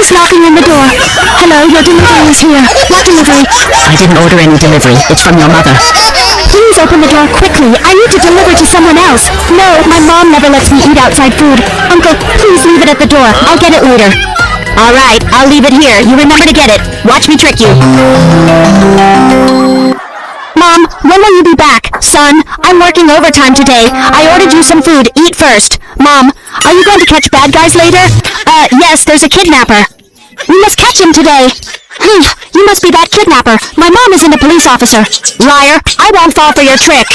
Who's knocking on the door? Hello, your delivery is here. What delivery? I didn't order any delivery. It's from your mother. Please open the door quickly. I need to deliver to someone else. No, my mom never lets me eat outside food. Uncle, please leave it at the door. I'll get it later. All right, I'll leave it here. You remember to get it. Watch me trick you. Mom, when will you be back? Son, I'm working overtime today. I ordered you some food. Eat first. Mom, are you going to catch bad guys later? Yes, there's a kidnapper. We must catch him today. You must be that kidnapper. My mom isn't a police officer. Liar, I won't fall for your trick.